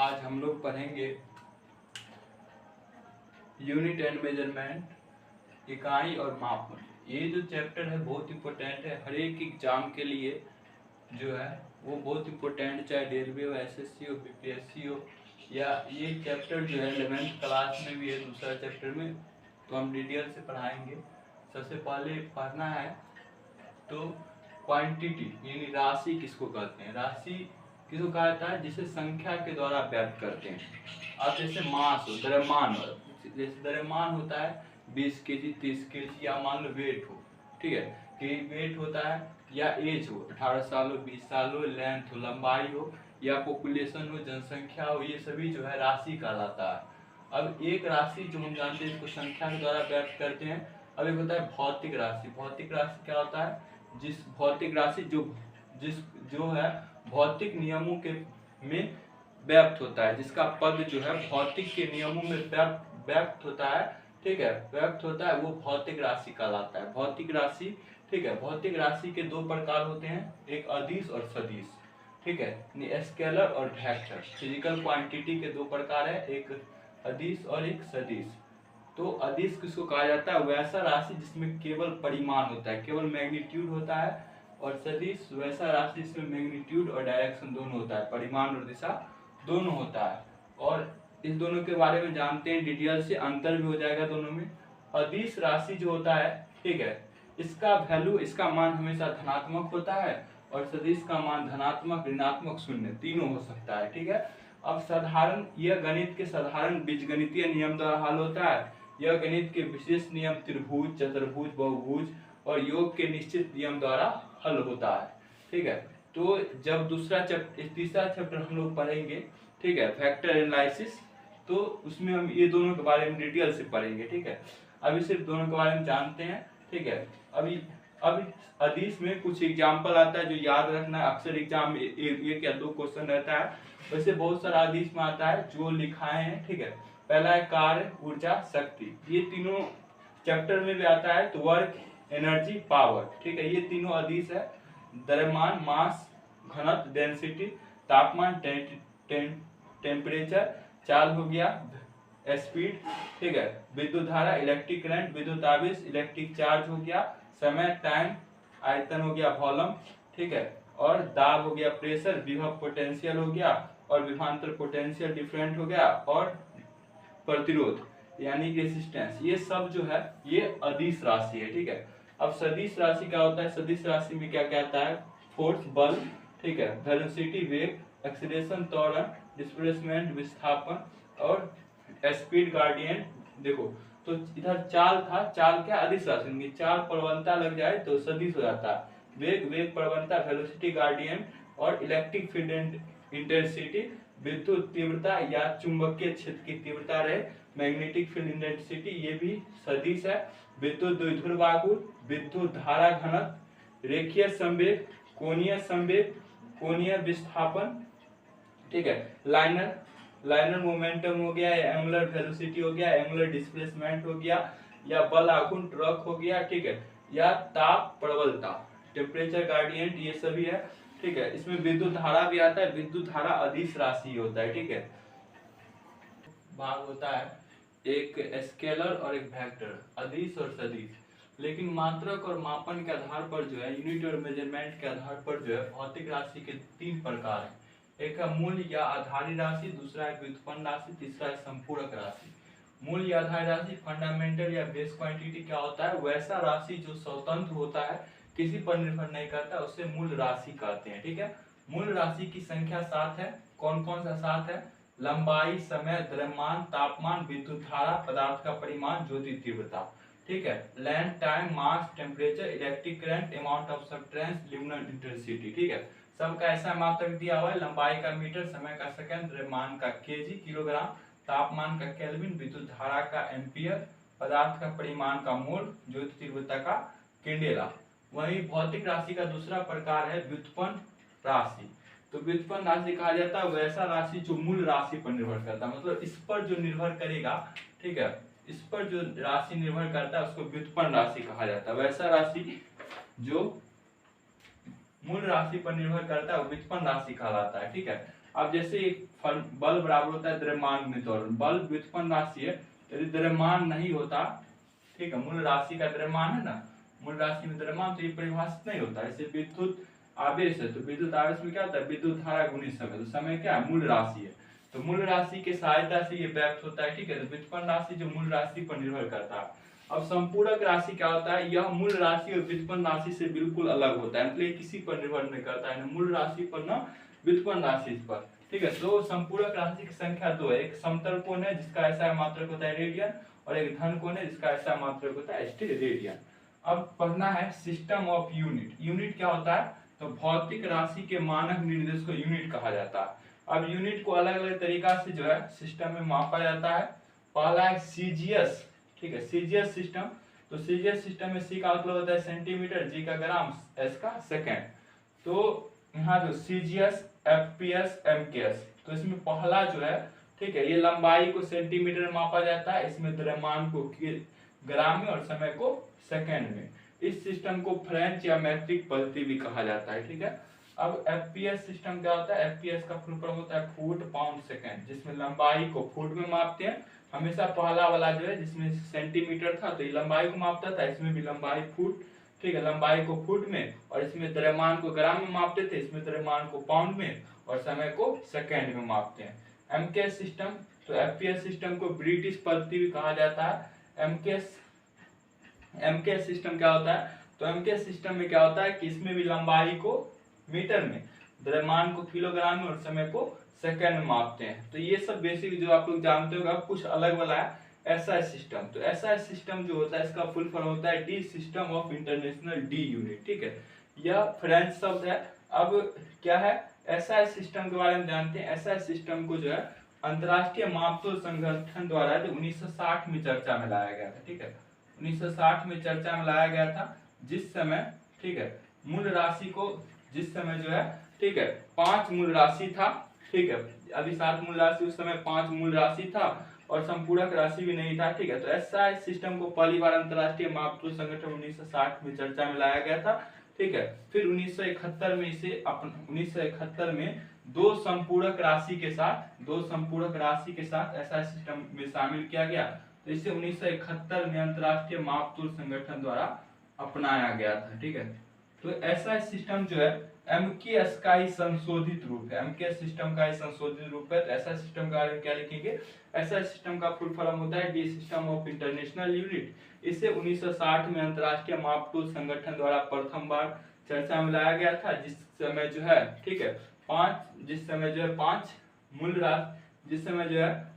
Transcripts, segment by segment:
आज हम लोग पढ़ेंगे यूनिट एंड मेजरमेंट, इकाई और मापन। ये जो चैप्टर है बहुत इम्पोर्टेंट है, हर एक एग्जाम के लिए जो है वो बहुत इम्पोर्टेंट, चाहे रेलवे हो, एसएससी हो, बीपीएससी हो, या ये चैप्टर जो है 11th क्लास में भी है, दूसरा चैप्टर में, तो हम डिटेल से पढ़ाएंगे। सबसे पहले पढ़ना है तो क्वांटिटी यानी राशि किसको कहते हैं। राशि किसको कहा जाता है? जिसे संख्या के द्वारा व्यक्त करते हैं। अब जैसे मास हो, द्रव्यमान हो, जैसे द्रव्यमान होता है 20 केजी, 30 केजी, या मान लो वेट हो, ठीक है, कि वेट होता है, या एज हो 18 साल हो, 20 साल हो, लेंथ हो, लंबाई हो, या पॉपुलेशन हो, जनसंख्या हो, ये सभी जो है राशि कहलाता है। अब एक राशि जो हम जानते हैं इसको संख्या के द्वारा व्यक्त करते हैं। अब एक होता है भौतिक राशि। भौतिक राशि क्या होता है? जिस भौतिक राशि जो है भौतिक नियमों के में व्यक्त होता है, जिसका पद जो है भौतिक के नियमों में व्यक्त होता है, ठीक है, व्यक्त होता है, वो भौतिक राशि कहलाता है। भौतिक राशि, ठीक है। भौतिक राशि के दो प्रकार होते हैं, एक अदिश और सदिश, ठीक है, स्केलर और वेक्टर। फिजिकल क्वांटिटी के दो प्रकार है, एक अदिश और एक सदिश। तो अदिश किसको कहा जाता है? वैसा राशि जिसमें केवल परिमाण होता है, केवल मैग्नीट्यूड होता है। और सदिश वैसा राशि जिसमें मैग्नीट्यूड और डायरेक्शन दोनों होता है, परिमाण और दिशा दोनों होता है। और इस दोनों के बारे में जानते हैं डिटेल से, अंतर भी हो जाएगा दोनों में। अदिश राशि जो होता है, ठीक है, इसका वैल्यू, इसका मान हमेशा धनात्मक होता है, और सदिश का मान धनात्मक, ऋणात्मक, शून्य तीनों हो सकता है, ठीक है। अब साधारण, यह गणित के साधारण बीजगणितीय नियम द्वारा हल होता है। यह गणित के विशेष नियम त्रिभुज, चतुर्भुज, बहुभुज और योग के निश्चित नियम द्वारा हल होता है, ठीक है। तो जब तीसरा चैप्टर हम लोग पढ़ेंगे, ठीक है, फैक्टर एनालिसिस, तो उसमें हम ये दोनों के बारे में डिटेल से पढ़ेंगे, ठीक है। अभी सिर्फ दोनों के बारे में जानते हैं, ठीक है। अभी अदिश में कुछ एग्जाम्पल आता है जो याद रखना है, अक्सर एग्जाम में एक या दो क्वेश्चन रहता है। वैसे बहुत सारा अदिश में आता है जो लिखाए हैं, ठीक है। पहला है कार्य, ऊर्जा, शक्ति, ये तीनों चैप्टर में भी आता है। तो वर्क, एनर्जी, पावर, ठीक है, ये तीनों अदिश है। द्रव्यमान, मास, घनत्व, डेंसिटी, तापमान, टेम्परेचर, चाल हो गया, स्पीड, ठीक है, विद्युत धारा, इलेक्ट्रिक करंट, विद्युत आवेश, इलेक्ट्रिक चार्ज हो गया, समय, टाइम, आयतन हो गया, वॉल्यूम, ठीक है, और दाब हो गया, प्रेशर, विभव, पोटेंशियल हो गया, और विभवांतर, पोटेंशियल डिफरेंट हो गया, और प्रतिरोध यानी रेसिस्टेंस, ये सब जो है ये अदिश राशि है, ठीक है। अब सदिश राशि क्या होता है? सदिश राशि में क्या क्या आता है? फोर्स, बल, ठीक है, वेलोसिटी, वेग, एक्सीलरेशन, त्वरण, डिस्प्लेसमेंट, विस्थापन, और स्पीड, ग्रेडियंट। देखो, तो इधर चाल था, चाल क्या? अदिश राशि में चाल प्रवणता लग जाए तो सदिश हो जाता है। वेग प्रवणता, वेलोसिटी, ग्रेडियंट, और इलेक्ट्रिक फील्ड इंटेंसिटी, विद्युत तीव्रता या चुंबकीय क्षेत्र की तीव्रता रहे, मैग्नेटिक फील्ड इंटेंसिटी, ये भी सदिश है। विद्युत द्विध्रुव आघूर्ण, विद्युत धारा घनत्व, रेखीय संवेग, कोणीय विस्थापन, ठीक है, लाइनर मोमेंटम हो गया, एंगुलर वेलोसिटी हो गया, एंगुलर डिस्प्लेसमेंट हो गया, या बल आघूर्ण, ट्रक हो गया, ठीक है, या ताप प्रबलता, टेम्परेचर ग्रेडियंट, ये सभी है, ठीक है। इसमें विद्युत धारा भी आता है। विद्युत धारा अदिश राशि होता है, ठीक है। भाग होता है एक स्केलर और एक वेक्टर, अदिश और सदिश। लेकिन मात्रक और मापन के आधार पर जो है, यूनिट और मेजरमेंट के आधार पर जो है, भौतिक राशि के तीन प्रकार हैं। एक है मूल या आधारी राशि, दूसरा है व्युत्पन्न राशि, तीसरा है संपूरक राशि। मूल या आधारी राशि, फंडामेंटल या बेस क्वांटिटी क्या होता है? वैसा राशि जो स्वतंत्र होता है, किसी पर निर्भर नहीं करता, उसे मूल राशि कहते हैं, ठीक है। मूल राशि की संख्या 7 है। कौन कौन सा 7 है? लंबाई, समय, द्रव्यमान, तापमान, विद्युत धारा, पदार्थ का परिमाण, ज्योति तीव्रता, ठीक है, length, time, mass, temperature, electric current, amount of substance, luminal intensity, ठीक है। सबका ऐसा मात्रक दिया हुआ है, लंबाई का मीटर, समय का सेकंड, द्रव्यमान का केजी, किलोग्राम, तापमान का केल्विन, विद्युत धारा का एम्पियर, पदार्थ का परिमाण का मोल, ज्योति तीव्रता का कैंडेला। वही भौतिक राशि का दूसरा प्रकार है व्युत्पन्न राशि। तो व्युत्पन्न राशि कहा जाता है वैसा राशि जो मूल राशि पर निर्भर करता है, मतलब इस पर जो निर्भर करेगा, ठीक है, इस पर जो राशि निर्भर करता है उसको व्युत्पन्न राशि कहा जाता है। वैसा राशि जो मूल राशि पर निर्भर करता है वो व्युत्पन्न राशि कहलाता है, ठीक है। अब जैसे एक बल बराबर होता है द्रव्यमान गुणित त्वरण, बल व्युत्पन्न राशि है, यदि द्रव्यमान नहीं होता, ठीक है, मूल राशि का द्रव्यमान है ना, मूल राशि में द्रव्यमान, तो ये परिभाषित नहीं होता। जैसे विद्युत आवेश है, तो विद्युत आवेश में क्या होता है, विद्युत धारा गुणित समय, तो समय क्या है, मूल राशि है, तो मूल राशि के सहायता से ये व्यक्त होता है, ठीक है। तो व्युत्पन्न राशि जो मूल राशि पर निर्भर करता है। अब संपूरक राशि क्या होता है, यह मूल राशि और व्युत्पन्न राशि से बिल्कुल अलग होता है, मतलब ये किसी पर निर्भर नहीं करता है, न मूल राशि पर न व्युत्पन्न राशि पर, ठीक है। तो संपूरक राशि की संख्या दो है, एक समतल कोण है जिसका ऐसा मात्रक होता है रेडियन, और एक धन कोण है जिसका ऐसा मात्रक होता है रेडियन। अब पढ़ना है सिस्टम ऑफ यूनिट। यूनिट क्या होता है, तो भौतिक राशि के मानक निर्देश को यूनिट कहा जाता है। अब यूनिट को अलग अलग तरीका से जो है सिस्टम में मापा जाता है। पहला है सीजीएस, ठीक है, सीजीएस सिस्टम। तो सीजीएस सिस्टम में सी का मतलब होता है सेंटीमीटर, जी का ग्राम, एस का सेकेंड। तो यहाँ जो सीजीएस, एफपीएस, एमकेएस, तो इसमें पहला जो है, ठीक है, ये लंबाई को सेंटीमीटर में मापा जाता है, इसमें द्रव्यमान को ग्राम में और समय को सेकेंड में। इस सिस्टम को फ्रेंच या मैट्रिक पद्धति भी कहा जाता है, ठीक है। अब एफपीएस सिस्टम क्या होता है, एफपीएस का फुल फॉर्म होता है फुट पाउंड सेकेंड, जिसमें लंबाई को फुट में मापते हैं। हमेशा पहला वाला जो है जिसमें सेंटीमीटर था तो ये लंबाई को मापता था, इसमें भी लंबाई फुट, ठीक है, लंबाई को फुट में, और इसमें द्रव्यमान को ग्राम में मापते थे, इसमें द्रव्यमान को पाउंड में और समय को सेकेंड में मापते हैं। एमकेएस सिस्टम, तो एफपीएस सिस्टम को ब्रिटिश पद्धति भी कहा जाता है। एमकेएस सिस्टम क्या होता है, तो एमकेएस सिस्टम में क्या होता है कि इसमें भी लंबाई को मीटर में, द्रव्यमान को किलोग्राम में और समय को सेकंड में मापते हैं। तो ये सब बेसिक जो आप लोग जानते हो, कुछ अलग वाला है एसआई सिस्टम। तो एसआई सिस्टम जो होता है इसका फुल फॉर्म होता है D system of international D unit, ठीक है, यह फ्रेंच शब्द है। अब क्या है एसआई सिस्टम के बारे में जानते हैं। एसआई सिस्टम को जो है अंतरराष्ट्रीय मापतोल संगठन द्वारा जो 1960 में चर्चा में लाया गया था, ठीक है, 1960 में चर्चा में लाया गया था, जिस समय, ठीक है, मूल राशि को, जिस समय जो है, ठीक है, 5 मूल राशि था, ठीक है, अभी 7 मूल राशि, उस समय 5 मूल राशि था और संपूरक राशि भी नहीं था, ठीक है। तो एसआई सिस्टम को पहली बार अंतरराष्ट्रीय मापतोल संगठन 1960 में चर्चा में लाया गया था, ठीक है। फिर 1971 में इसे 1971 में दो संपूरक राशि के साथ एसआई सिस्टम में शामिल किया गया। तो इसे 1971 में अंतरराष्ट्रीय मापतोल संगठन द्वारा अपनाया गया था, ठीक है। तो एसआई सिस्टम जो है एमकेएस का ही संशोधित रूप है, एमकेएस सिस्टम का ही संशोधित रूप है। तो एसआई सिस्टम के बारे में क्या लिखेंगे, एसआई सिस्टम का फुल फॉर्म होता है D system of international unit. इसे 1960 में अंतरराष्ट्रीय मापतोल संगठन द्वारा प्रथम बार चर्चा में लाया गया था, जिस समय जो है, ठीक है, जिस समय जो है 5 मूल राशि, जिस समय जो है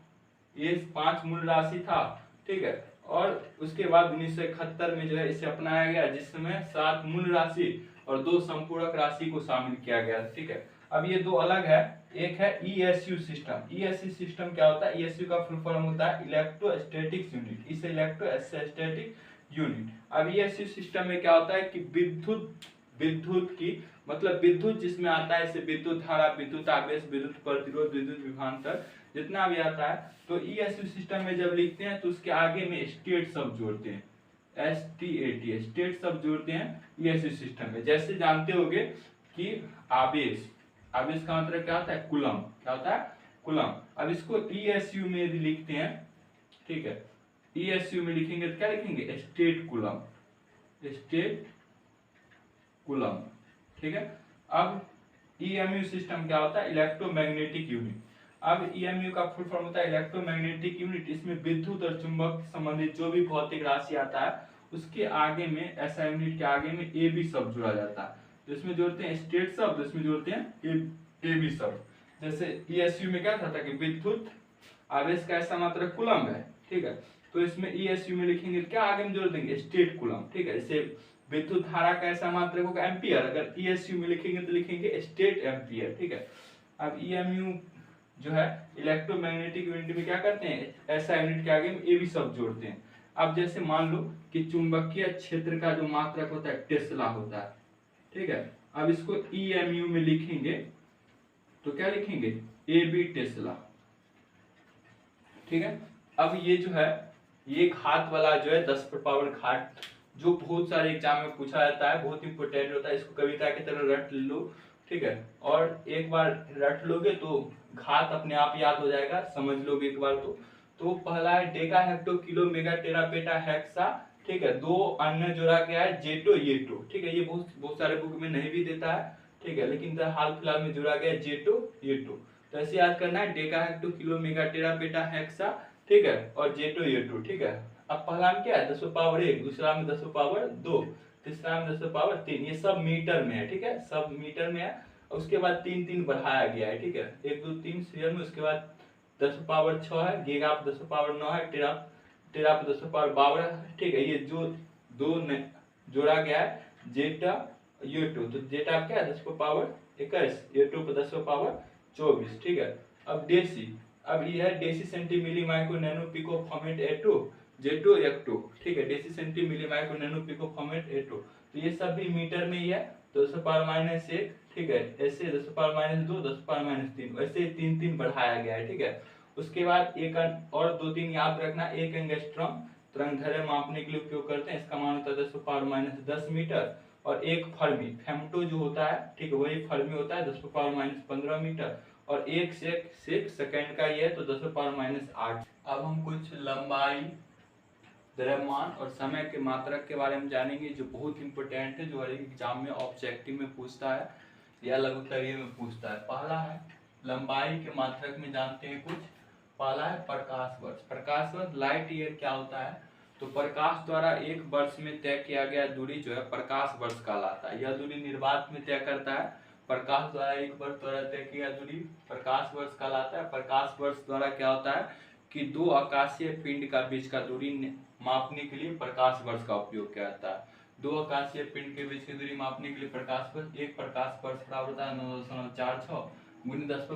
ये 5 मूल राशि था, ठीक है, और उसके बाद 1971 में जो है इसे अपनाया गया, जिस समय 7 मूल राशि और 2 संपूरक राशि को शामिल किया गया, ठीक है। अब ये दो अलग है, एक है ईएसयू सिस्टम। ईएसयू सिस्टम क्या होता है, ईएसयू का फुल फॉर्म होता है इलेक्ट्रोस्टैटिक्स यूनिट, इसे इलेक्ट्रोस्टैटिक यूनिट। अब ईएसयू सिस्टम में क्या होता है कि विद्युत की, मतलब विद्युत जिसमें आता है, इसे विद्युत धारा, विद्युत आवेश, विद्युत प्रतिरोध, विद्युत विभवांतर, जितना भी आता है, तो ईएसयू सिस्टम में जब लिखते हैं तो उसके आगे में स्टेट शब्द जोड़ते हैं, STAT, स्टेट शब्द जोड़ते हैं ईएसयू सिस्टम में। जैसे जानते होंगे कि आवेश का मतलब क्या होता है, कूलम, क्या होता है, कूलम। अब इसको ईएसयू में यदि लिखते हैं, ठीक है, ईएसयू में लिखेंगे तो क्या लिखेंगे, स्टेट कूलम, ठीक है। अब ईएमयू सिस्टम क्या होता है, इलेक्ट्रोमैग्नेटिक यूनिट। अब ईएमयू का फुल फॉर्म होता है इलेक्ट्रोमैग्नेटिक यूनिट। इसमें विद्युत और चुंबक संबंधित जो भी भौतिक राशि आता है उसके आगे में, ऐसा यूनिट के आगे में ए बी शब्द जोड़ा जाता है। तो इसमें जोड़ते हैं स्टेट शब्द, इसमें जोड़ते हैं ए बी शब्द। जैसे ईएसयू में क्या था कि विद्युत आवेश का ऐसा मात्रा कूलम है, ठीक है, तो इसमें ईएसयू में लिखेंगे क्या, आगे में जोड़ देंगे स्टेट कूलम, ठीक है। जैसे विद्युत धारा का ऐसा मात्रक होगा एम्पियर, अगर ईएसयू में लिखेंगे तो लिखेंगे स्टेट एम्पियर, ठीक है। अब ईएमयू जो है इलेक्ट्रोमैग्नेटिक यूनिट में क्या करते हैं, ऐसा यूनिट के आगे में ए बी शब्द जोड़ते हैं। अब जैसे मान लो कि चुंबकीय क्षेत्र का जो मात्रक होता है टेस्ला होता है, ठीक है। अब इसको ईएमयू में लिखेंगे तो क्या लिखेंगे, ए बी टेस्ला, ठीक है। अब ये जो है ये घात वाला जो है 10 पावर घात, जो बहुत सारे एग्जाम में पूछा जाता है, बहुत इंपोर्टेंट होता है, इसको कविता की तरह रट लो, ठीक है। और एक बार रट लोगे तो घात अपने आप याद हो जाएगा, समझ लोगे एक बार तो पहला है डेका हेक्टो किलो मेगा टेरा पेटा हेक्सा, ठीक है। दो अन्य जोड़ा क्या है जेटो येटो, ठीक है। ये बहुत सारे बुक में नहीं भी देता है, ठीक है, लेकिन हाल फिलहाल में जोड़ा गया जेटो येटो। तो ऐसे याद करना है डेका हेक्टो किलो मेगा टेरा पेटा हेक्सा, ठीक है, और जेटो येटो, ठीक है। अब पहला में क्या है 10 पावर 1, दूसरा में 10 पावर 2, तीसरा में 10 पावर 3, ये सब मीटर में है, ठीक है, सब मीटर में है। उसके बाद 3 3 बढ़ाया गया है, ठीक है, 1 2 3 सीरियल में। उसके बाद 10 पावर 6 है, गीगा पे 10 पावर 9 है, टेरा पे 10 पावर 12 है, ठीक है। ये जो दो जोड़ा गया है जेटा येटो, तो जेटा क्या है 10 पावर 21, येटो पे 10 पावर 24, ठीक है। अब डेसी, अब ये है deci centi milli micro nano pico femto atto zepto yocto, ठीक है, deci centi milli micro nano pico femto atto. तो ये सब भी मीटर में ही है, 10 पावर -1, ठीक है, ऐसे 10 पावर -2, 10 पावर -3, वैसे 3 3 बढ़ाया गया है, ठीक है। उसके बाद एक और 2 3 याद रखना, एक एंगस्ट्रॉम तरंगदैर्घ्य मापने के लिए उपयोग करते हैं, इसका मान होता है 10 पावर -10 मीटर। और एक फर्मी फेमटो जो होता है, ठीक है, वही फर्मी होता है 10 पावर -15 मीटर। और एक सेक सेकंड का ये है तो 10 पावर -8। अब हम कुछ लंबाई, द्रव्यमान और समय के मात्रक के बारे में जानेंगे, जो बहुत इंपॉर्टेंट है, जो हर एक एग्जाम में ऑब्जेक्टिव में पूछता है या लघुत्तरीय में पूछता है। पहला है लंबाई के मात्रक में जानते हैं कुछ। पहला है प्रकाश वर्ष। प्रकाश वर्ष लाइट ईयर क्या होता है, तो प्रकाश द्वारा एक वर्ष में तय किया गया दूरी जो है प्रकाश वर्ष कहलाता है। यह दूरी निर्वात में तय करता है। प्रकाश द्वारा एक वर्ष द्वारा तय किया दूरी प्रकाश वर्ष कहलाता है। प्रकाश वर्ष द्वारा क्या होता है कि दो आकाशीय पिंड का बीच का दूरी मापने के लिए प्रकाश वर्ष का उपयोग किया जाता है। दो आकाशीय पिंड के बीच की दूरी मापने के लिए प्रकाश वर्ष, एक प्रकाश वर्ष बराबर होता है 9.46 गुनी 10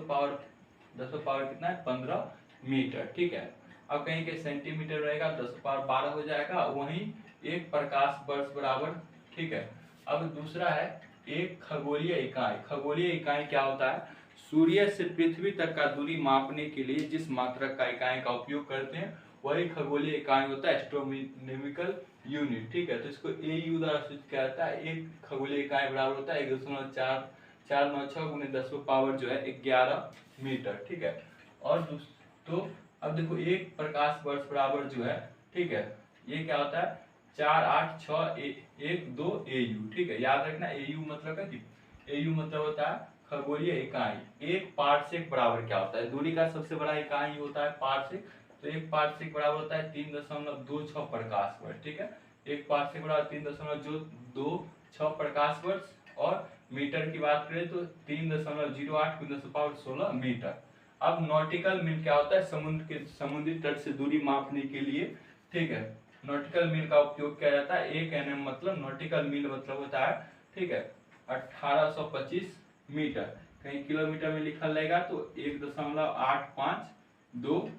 पावर कितना है 15 मीटर, ठीक है। अब कहीं के सेंटीमीटर रहेगा 10 पावर 12 हो जाएगा, वहीं एक प्रकाश वर्ष बराबर, ठीक है। अब दूसरा है एक खगोलीय इकाई। खगोलीय इकाई क्या होता है, सूर्य से पृथ्वी तक का दूरी मापने के लिए जिस मात्रक का इकाई का उपयोग करते हैं वही खगोलीय इकाई होता है, एस्ट्रोनॉमिकल यूनिट, ठीक है। तो इसको AU द्वारा सूचित किया जाता है। एक खगोलीय इकाई बराबर होता है 1.496 गुने 10 पावर जो है 11 मीटर, ठीक है। और तो अब देखो एक प्रकाश वर्ष बराबर जो है, ठीक है, ये क्या होता है 48612 AU, ठीक है। याद रखना AU मतलब है, AU मतलब होता है खगोलीय इकाई। एक पारसेक बराबर क्या होता है, दूरी का सबसे बड़ा इकाई होता है पारसेक। तो एक पारसेक बराबर होता है 3.26 प्रकाश वर्ष, ठीक है। एक पारसेक बराबर 3.26 प्रकाश वर्ष। और मीटर की बात करें तो 3.08 × 10⁻16 मीटर। अब नॉटिकल मील क्या होता है, समुद्री तट से दूरी मापने के लिए, ठीक है, नॉटिकल मील का उपयोग किया जाता है। 1 nm मतलब नॉटिकल मील मतलब होता है, ठीक है, 1825 मीटर। कहीं किलोमीटर में लिखा रहेगा तो 1.852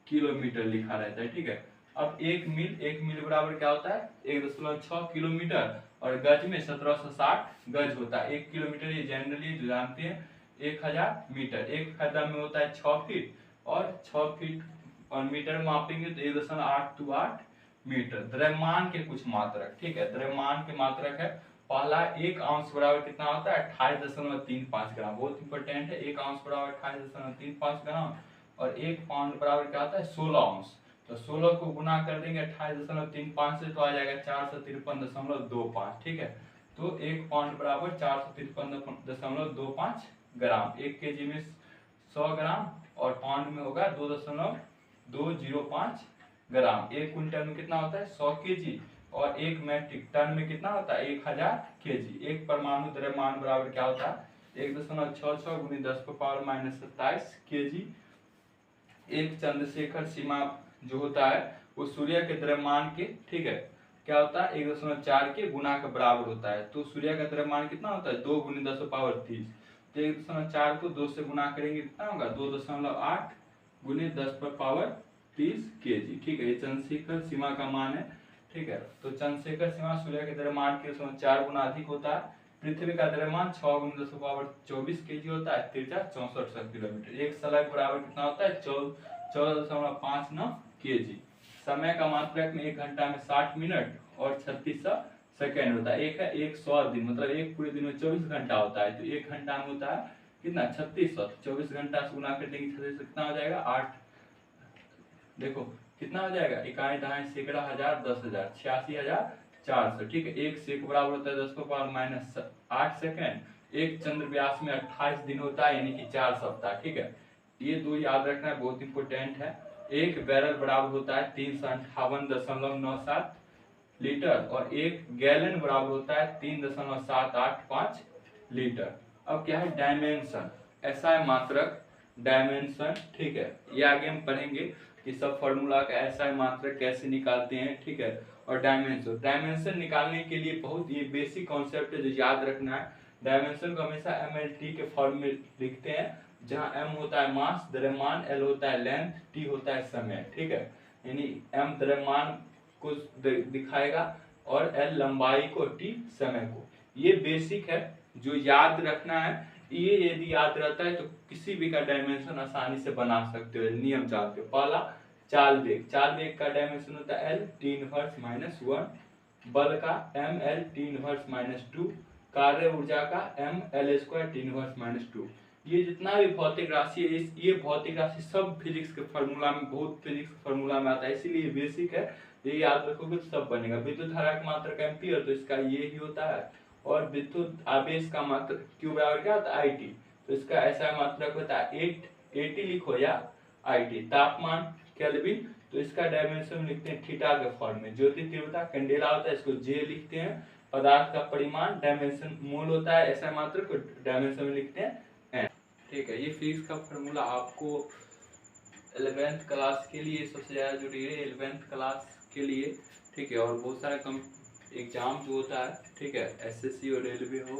किलोमीटर लिखा रहता है, ठीक है। अब एक मील बराबर क्या होता है 1.6 किलोमीटर। और गज में 1760 गज होता है। 1 किलोमीटर ये जनरली जो जानते हैं 1000 मीटर। एक कदम में होता है 6 फीट, और 6 फीट और मीटर में मापेंगे तो 1.828 मीटर। द्रव्यमान के कुछ मात्रक, ठीक है, द्रव्यमान के मात्रक है। पहला 1 आउंस बराबर कितना होता है 28.35 ग्राम, बहुत इंपॉर्टेंट है। 1 आउंस बराबर 28.35 ग्राम। और 1 पाउंड बराबर क्या होता है 16 आउंस। तो 16 को गुना कर देंगे 28.35 से तो आ जाएगा 453.25, ठीक है। तो 1 पाउंड बराबर 453.25 ग्राम। 1 केजी में 100 ग्राम और पाउंड में होगा 2.205 ग्राम। 1 क्विंटल में कितना होता है 100 केजी। और 1 मैट्रिक टन में कितना होता है 1000 केजी। एक परमाणु द्रव्यमान बराबर क्या होता है 1.66 गुनी 10⁻27 केजी। एक चंद्रशेखर सीमा जो होता है वो सूर्य के द्रव्यमान के, ठीक है, क्या होता है 1.4 के गुना के बराबर होता है। तो सूर्य का द्रव्यमान कितना होता है 2 गुनी 10⁻30। तो 1.4 को 2 से गुना करेंगे कितना होगा 2.8 गुनी 10⁻30 केजी, ठीक है। ये चंद्रशेखर सीमा का मान है, ठीक है। तो चंद्रशेखर सीमा सूर्य के द्रव्यमान के 4 गुना अधिक होता है। पृथ्वी का द्रव्यमान 6 गुनी 10⁻24 केजी होता है, त्रिज्या 64 किलोमीटर। एक सलाइक बराबर कितना होता है 14.59 केजी। समय का मात्रक में 1 घंटा में 60 मिनट और 36 सेकेंड होता है। एक है 100 दिन, मतलब एक पूरे दिन में 24 घंटा होता है, तो 1 घंटा में होता है कितना 3600। 24 घंटा से गुना कर देंगे 36 से कितना हो जाएगा 8, देखो कितना हो जाएगा, इकाई दहाई सैकड़ा हजार 10,000 86,400। ठीक है, एक सेक बराबर होता है 10 को पावर माइनस 8 सेकेंड। एक चंद्र व्यास में 28 दिन होता है, यानी कि 4 सप्ताह। ठीक है, ये दो याद रखना है, बहुत इंपोर्टेंट है। एक बैरल बराबर होता है 358.97 लीटर, और एक गैलन बराबर होता है 3.785 लीटर। अब क्या है डायमेंशन, ऐसा है मात्रक डायमेंशन। ठीक है, ये आगे हम पढ़ेंगे कि सब फॉर्मूला का ऐसा है मात्रक कैसे निकालते हैं। ठीक है, और डायमेंशन निकालने के लिए बहुत ये बेसिक कॉन्सेप्ट है जो याद रखना है। डायमेंशन को हमेशा MLT के फॉर्म में लिखते हैं, जहाँ M होता है मास, द्रव्यमान, L होता है लेंथ, T होता है समय। ठीक है, यानी M द्रव्यमान को दिखाएगा और L लंबाई को, T समय को। ये बेसिक है जो याद रखना है। ये यदि याद रहता है तो किसी भी का डायमेंशन आसानी से बना सकते हो, नियम जानते हो। पहला चाल वेग, चाल वेग का डायमेंशन होता है L T इनवर्स -1, बल का M L T इनवर्स -2, कार्य ऊर्जा का M L square T inverse -2। ये जितना भी भौतिक राशि है, ये भौतिक राशि सब फिजिक्स के फॉर्मूला में, बहुत फिजिक्स के फॉर्मूला में आता है, इसीलिए बेसिक है। ये याद रखोगे तो सब बनेगा। विद्युत धारा की मात्रक एम्पियर, तो इसका ये ही होता है। और विद्युत आवेश का मात्रक Q बराबर क्या होता है IT, तो इसका ऐसा मात्रक होता है 80 लिखो या IT। तापमान केल्विन, तो इसका डायमेंशन लिखते हैं थीटा के फॉर्म में। ज्योति तीव्रता कैंडेला होता है, इसको J लिखते हैं। पदार्थ का परिमाण डायमेंशन मोल होता है, ऐसा मात्रक को डायमेंशन में लिखते हैं M। ठीक है, ये फिजिक्स का फॉर्मूला आपको 11th क्लास के लिए सबसे ज़्यादा जरूरी है, 11th क्लास के लिए। ठीक है, और बहुत सारे एग्जाम जो होता है, ठीक है, SSC और रेलवे हो,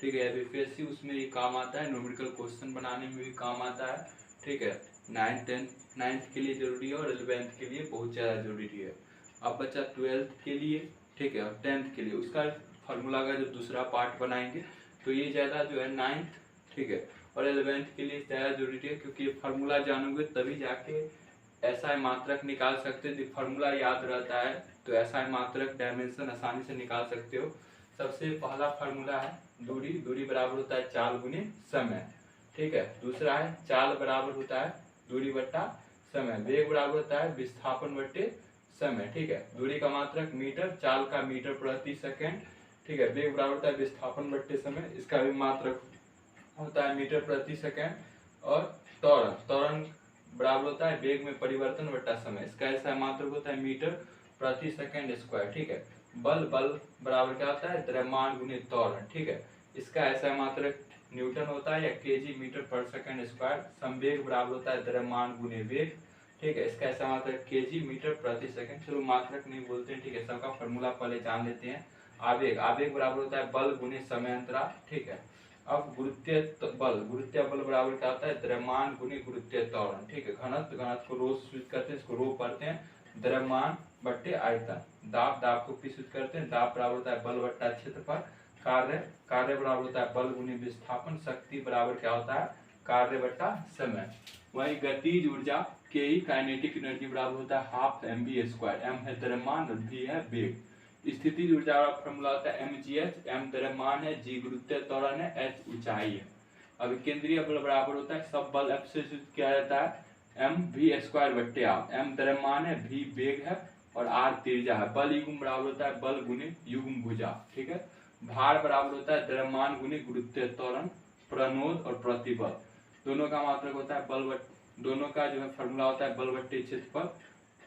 ठीक है, BPSC, उसमें ये काम आता है। न्यूमेरिकल क्वेश्चन बनाने में भी काम आता है। ठीक है, 9th के लिए जरूरी है और 11th के लिए बहुत ज़्यादा जरूरी है। अब बच्चा 12th के लिए, ठीक है, और 10th के लिए उसका फार्मूला का जो दूसरा पार्ट बनाएंगे, तो ये ज़्यादा जो है 9th, ठीक है, और 11th के लिए ज़्यादा जरूरी है, क्योंकि ये फार्मूला जानोगे तभी जाके ऐसा मात्रक निकाल सकते हो। फार्मूला याद रहता है तो ऐसा मात्रक डायमेंशन आसानी से निकाल सकते हो। सबसे पहला फार्मूला है दूरी, दूरी बराबर होता है चाल गुने समय। ठीक है, दूसरा है चाल बराबर होता है दूरी बट्टा समय। वेग बराबर होता है विस्थापन बट्टे समय। ठीक है, दूरी का मात्रक मीटर, चाल का मीटर प्रति सेकेंड। ठीक है, वेग बराबर होता है विस्थापन बट्टे समय, इसका भी मात्रक होता है मीटर प्रति सेकेंड। और त्वरण, त्वरण बराबर होता है वेग में परिवर्तन बट्टा समय, इसका ऐसा मात्रक होता है मीटर प्रति सेकेंड स्क्वायर। ठीक है, बल, बल बराबर क्या होता है द्रव्यमान गुने त्वरण। ठीक है, इसका ऐसा मात्रक न्यूटन होता है या केजी मीटर पर सेकेंड स्क्वायर। संवेग बराबर होता है द्रव्यमान गुने वेग। ठीक है, इसका ऐसा मात्रक केजी मीटर प्रति सेकेंड। चलो मात्रक नहीं बोलते हैं, ठीक है, सबका फॉर्मूला पहले जान लेते हैं। आवेग, आवेग बराबर होता है बल गुने समय अंतराल। ठीक है, अब गुरुत्वीय बल, गुरुत्वीय बल बराबर क्या होता है द्रव्यमान गुने गुरुत्वीय त्वरण। ठीक है, घनत्व, घनत्व को रो सूचित करते हैं, इसको रो पढ़ते हैं, द्रव्यमान बट्टे आयतन। दाब, दाब को पी सूचित करते हैं, दाब बराबर होता है बल बट्टा क्षेत्रफल। कार्य, कार्य बराबर होता है बल गुने विस्थापन। शक्ति बराबर क्या होता है कार्य बट्टा समय। वही गतिज ऊर्जा के ही काइनेटिक एनर्जी बराबर होता है हाफ mv²। m है द्रव्यमान और v है वेग। स्थितिज ऊर्जा का फॉर्मूला होता है mgh, m द्रव्यमान है, g गुरुत्वीय त्वरण है, h ऊंचाई है। अब केंद्रीय बल बराबर होता है सब बल F से सूचित किया जाता है mv² बट्टे r। m द्रव्यमान है, v वेग है और r त्रिज्या है। बल युग्म बराबर होता है बल गुने युग्म भुजा। ठीक है, भार बराबर होता है द्रव्यमान गुने गुरुत्वीय त्वरण, प्रणोद और प्रतिबल। दोनों का मात्रक होता है बल, दोनों का जो है फॉर्मूला होता है बल बट्टे क्षेत्रफल।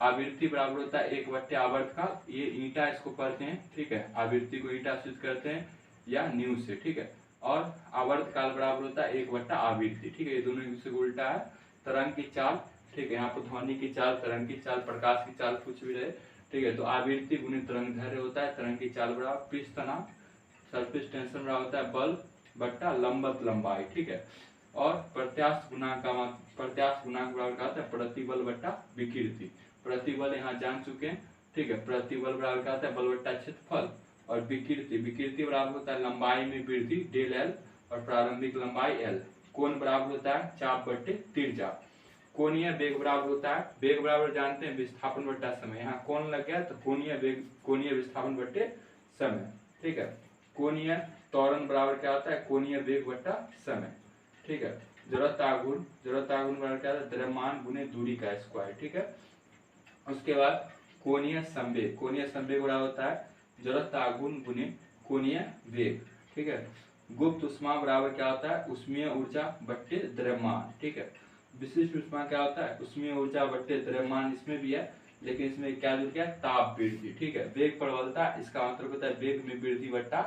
आवृत्ति बराबर होता है 1 आवर्त का, ये ईटा इसको पढ़ते हैं। ठीक है, आवृत्ति को ईटा सूचित करते हैं या न्यू से। ठीक है, और आवर्त काल बराबर होता है 1 आवृत्ति। ठीक है, ये दोनों एक दूसरे को उल्टा है। तरंग की चाल, ठीक है, यहाँ पर ध्वनि की चाल, तरंग की चाल, प्रकाश की चाल कुछ भी रहे। ठीक है, तो आवृत्ति गुने तरंग दैर्घ्य होता है, तरंग की चाल बराबर पृष्ठ तनाव, सरफेस टेंशन बराबर होता है बल बट्टा लंबवत लंबाई। ठीक है, और प्रत्यास्थ गुणांक का प्रत्यास्थ गुणांक बराबर क्या होता है प्रतिबल बट्टा विकृति। प्रतिबल यहाँ जान चुके हैं। ठीक है, प्रतिबल बराबर क्या होता है बल बट्टा क्षेत्रफल। और विकृति, विकृति बराबर होता है लंबाई में वृद्धि डेल एल और प्रारंभिक लंबाई एल। कोण बराबर होता है चाप बट्टे त्रिज्या। कोणीय वेग बराबर होता है, वेग बराबर जानते हैं विस्थापन बट्टा समय, यहाँ कोण लग गया तो कोणीय वेग, कोणीय विस्थापन बट्टे समय, ठीक है। कोणीय त्वरण बराबर क्या होता है, कोणीय वेग बटा समय, ठीक है। जड़ता गुण बराबर क्या होता है, द्रव्यमान गुने दूरी का स्क्वायर, ठीक है। उसके बाद कोणीय संवेग बराबर होता है जड़ता गुण गुने कोणीय वेग, ठीक है। गुप्त उष्मा बराबर क्या होता है, उष्मीय ऊर्जा बट्टे द्रव्यमान, ठीक है। विशिष्ट उष्मा क्या होता है, उष्मीय ऊर्जा बट्टे द्रव्यमान, इसमें भी है लेकिन इसमें क्या जुड़ गया, ताप वृद्धि, ठीक है। वेग प्रबलता, इसका मतलब होता है वेग में वृद्धि बट्टा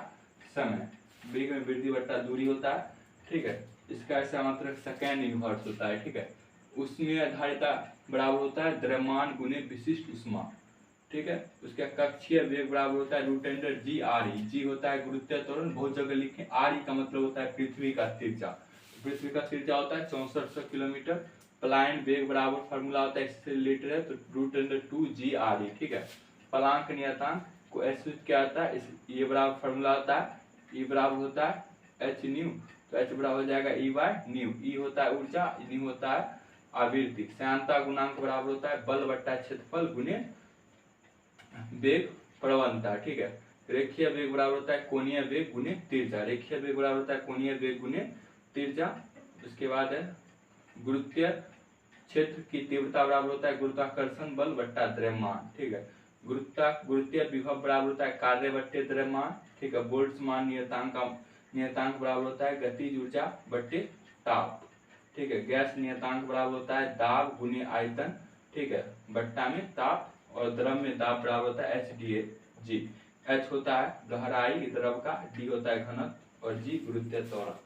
समय, वेग में वृद्धि बट्टा दूरी होता है, ठीक है। इसका ऐसा मतलब सेकेंड इनवर्स होता है, ठीक है। उष्मीय धारिता बराबर होता है द्रव्यमान गुने विशिष्ट उष्मा, ठीक है। उसका कक्षीय वेग बराबर होता है रूट अंडर जी आर ई, जी होता है गुरुत्वीय त्वरण, बहुत जगह लिखे, आर ई का मतलब होता है पृथ्वी का त्रिज्या, पृथ्वी का त्रिज्या होता है 6400 किलोमीटर। प्लायन वेग बराबर फार्मूला होता है, इससे रिलेटेड है तो रूट अंडर 2 जी आर ई, ठीक है। प्लांक नियतांक को ऐसे क्या होता है, ये बराबर फार्मूला होता है, ई बराबर होता है एच न्यू, तो एच बराबर हो जाएगा ई बाय न्यू, ई होता है ऊर्जा, न्यू होता है आवृत्ति। श्यानता गुणांक बराबर होता है बल बट्टा क्षेत्रफल गुने वेग प्रवणता, ठीक है। रेखीय वेग बराबर होता है कोणीय वेग गुने तिरछा, रेखीय वेग बराबर होता है कोणीय वेग गुने तिरछा। उसके बाद है गुरुत्वीय क्षेत्र की तीव्रता बराबर होता है गुरुत्वाकर्षण बल बट्टा द्रव्यमान, ठीक है। गुरुत्वीय विभव बराबर होता है कार्य बट्टे द्रव्यमान, ठीक है। बोल्ट्जमान नियतांक बराबर होता है गतिज ऊर्जा बट्टे ताप, ठीक है। गैस नियतांक बराबर होता है दाब गुने आयतन, ठीक है, बट्टा में ताप, और द्रव में दाब बराबर होता है HDA जी। H होता है गहराई द्रव का, D होता है घनत्व और G गुरुत्वीय त्वरण।